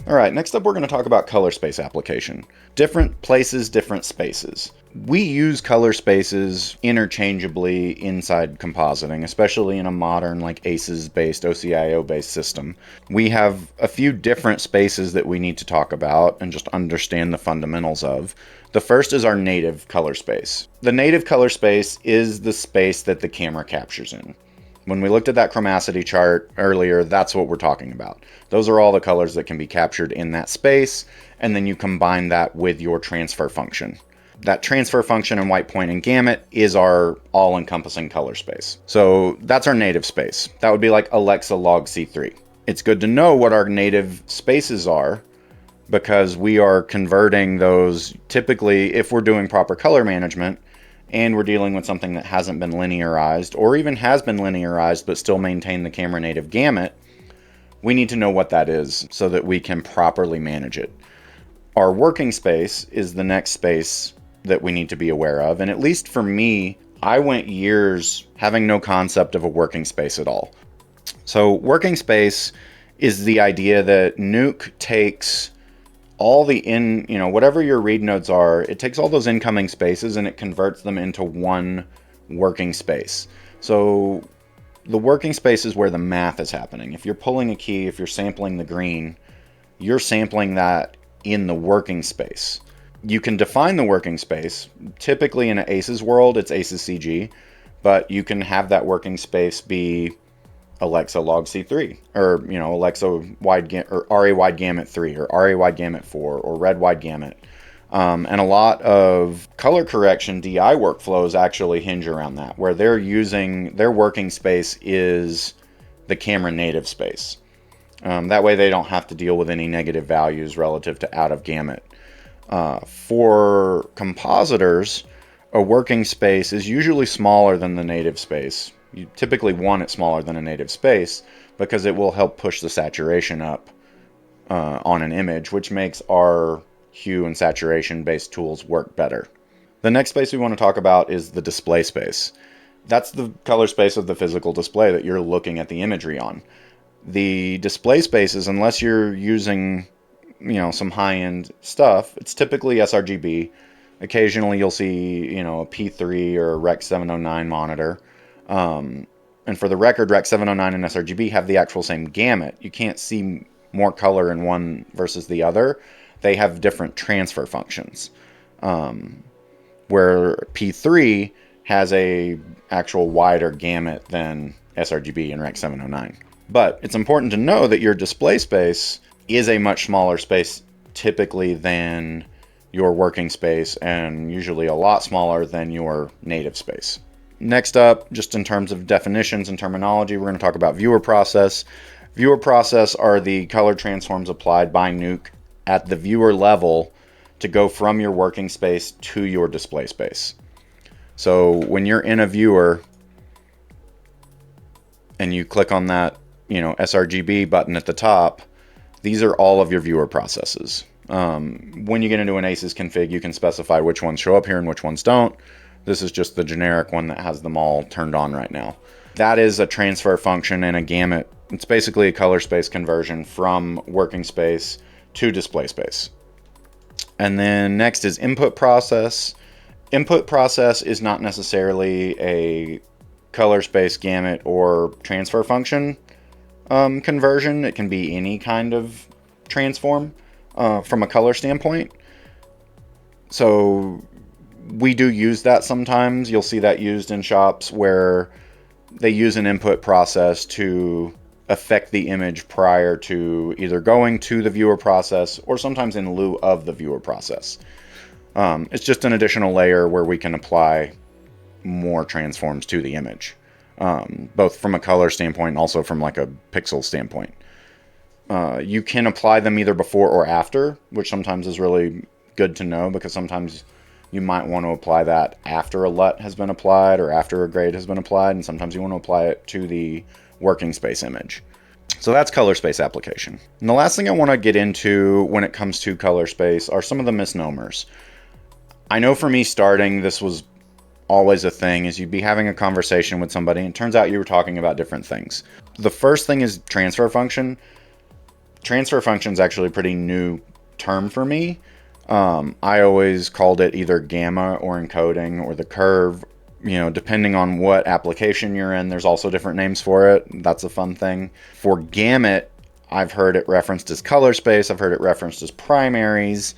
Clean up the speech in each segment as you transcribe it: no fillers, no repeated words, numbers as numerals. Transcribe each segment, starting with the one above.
All right, next up we're going to talk about color space application. Different places, different spaces. We use color spaces interchangeably inside compositing, especially in a modern like ACES-based, OCIO-based system. We have a few different spaces that we need to talk about and just understand the fundamentals of. The first is our native color space. The native color space is the space that the camera captures in. When we looked at that chromacity chart earlier, that's what we're talking about. Those are all the colors that can be captured in that space, and then you combine that with your transfer function. That transfer function in white point and gamut is our all-encompassing color space. So that's our native space. That would be like Alexa log C3. It's good to know what our native spaces are because we are converting those typically, if we're doing proper color management, and we're dealing with something that hasn't been linearized or even has been linearized but still maintain the camera native gamut, we need to know what that is so that we can properly manage it. Our working space is the next space that we need to be aware of. And at least for me, I went years having no concept of a working space at all. So working space is the idea that Nuke takes all the whatever your read nodes are, it takes all those incoming spaces and it converts them into one working space. So the working space is where the math is happening. If you're pulling a key, if you're sampling the green, you're sampling that in the working space. You can define the working space. Typically in an ACES world, it's ACES CG, but you can have that working space be Alexa log C3, or Alexa wide or RA wide gamut 3, or RA wide gamut 4, or red wide gamut. And a lot of color correction DI workflows actually hinge around that, where they're using their working space is the camera native space. That way they don't have to deal with any negative values relative to out of gamut. For compositors, a working space is usually smaller than the native space. You typically want it smaller than a native space because it will help push the saturation up on an image, which makes our hue and saturation based tools work better. The next space we want to talk about is the display space. That's the color space of the physical display that you're looking at the imagery on. The display spaces, unless you're using some high-end stuff, it's typically sRGB. Occasionally you'll see a P3 or a Rec 709 monitor. And for the record, Rec 709 and sRGB have the actual same gamut. You can't see more color in one versus the other. They have different transfer functions. Where P3 has a actual wider gamut than sRGB and Rec 709. But it's important to know that your display space is a much smaller space typically than your working space, and usually a lot smaller than your native space. Next up, just in terms of definitions and terminology, we're going to talk about viewer process. Viewer process are the color transforms applied by Nuke at the viewer level to go from your working space to your display space. So when you're in a viewer and you click on that, sRGB button at the top, these are all of your viewer processes. When you get into an ACES config, you can specify which ones show up here and which ones don't. This is just the generic one that has them all turned on right now. That is a transfer function and a gamut. It's basically a color space conversion from working space to display space. And then next is input process. Input process is not necessarily a color space gamut or transfer function conversion. It can be any kind of transform from a color standpoint. So we do use that sometimes. You'll see that used in shops where they use an input process to affect the image prior to either going to the viewer process or sometimes in lieu of the viewer process. It's just an additional layer where we can apply more transforms to the image, both from a color standpoint and also from like a pixel standpoint. You can apply them either before or after, which sometimes is really good to know because sometimes you might want to apply that after a LUT has been applied or after a grade has been applied, and sometimes you want to apply it to the working space image. So that's color space application. And the last thing I want to get into when it comes to color space are some of the misnomers. I know for me starting, this was always a thing, is you'd be having a conversation with somebody and it turns out you were talking about different things. The first thing is transfer function. transfer function is actually a pretty new term for me. I always called it either gamma or encoding or the curve. Depending on what application you're in, there's also different names for it. That's a fun thing. For gamut, I've heard it referenced as color space. I've heard it referenced as primaries.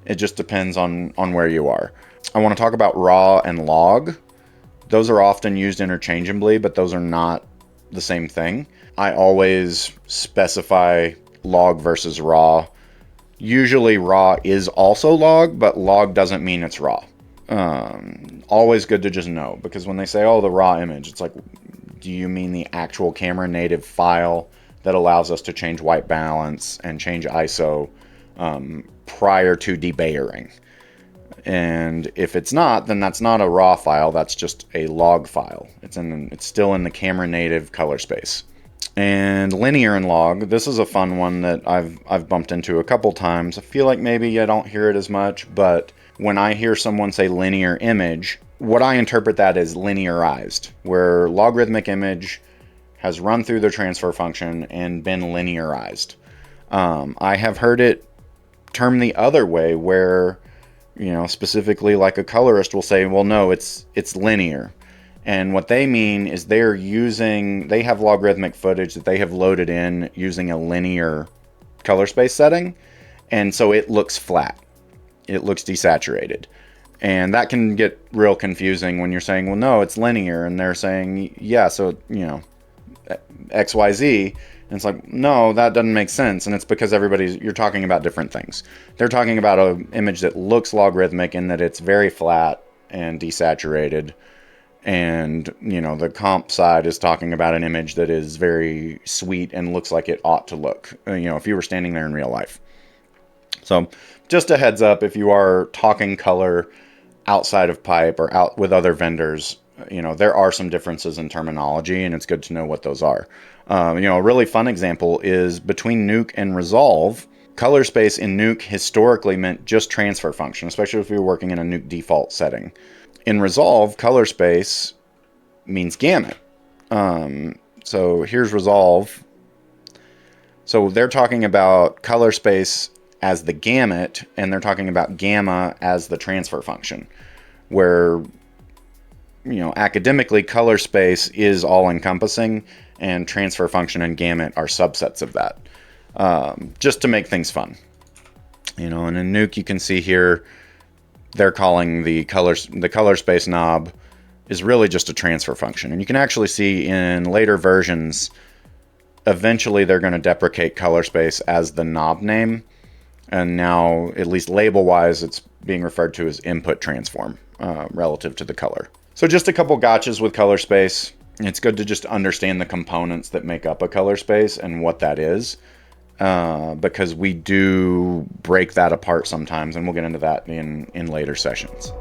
It just depends on where you are. I want to talk about raw and log. Those are often used interchangeably, but those are not the same thing. I always specify log versus raw. Usually raw is also log, but log doesn't mean it's raw. Always good to just know, because when they say, oh, the raw image, it's like, do you mean the actual camera native file that allows us to change white balance and change ISO prior to debayering? And if it's not, then that's not a raw file. That's just a log file. It's still in the camera native color space. And linear and log, this is a fun one that I've bumped into a couple times. I feel like maybe I don't hear it as much, but when I hear someone say linear image, what I interpret that as linearized, where logarithmic image has run through the transfer function and been linearized. I have heard it termed the other way, where specifically like a colorist will say, well, no, it's linear. And what they mean is they have logarithmic footage that they have loaded in using a linear color space setting. And so it looks flat. It looks desaturated. And that can get real confusing when you're saying, well, no, it's linear. And they're saying, yeah, so, XYZ. And it's like, no, that doesn't make sense. And it's because you're talking about different things. They're talking about an image that looks logarithmic in that it's very flat and desaturated. And, the comp side is talking about an image that is very sweet and looks like it ought to look, if you were standing there in real life. So just a heads up, if you are talking color outside of Pipe or out with other vendors, there are some differences in terminology, and it's good to know what those are. A really fun example is between Nuke and Resolve. Color space in Nuke historically meant just transfer function, especially if you were working in a Nuke default setting. In Resolve, color space means gamut. So here's Resolve. So they're talking about color space as the gamut, and they're talking about gamma as the transfer function, where academically color space is all encompassing and transfer function and gamut are subsets of that, just to make things fun. And in Nuke you can see here they're calling the color space knob is really just a transfer function. And you can actually see in later versions, eventually they're going to deprecate color space as the knob name. And now, at least label-wise, it's being referred to as input transform relative to the color. So just a couple gotchas with color space. It's good to just understand the components that make up a color space and what that is, because we do break that apart sometimes, and we'll get into that in later sessions.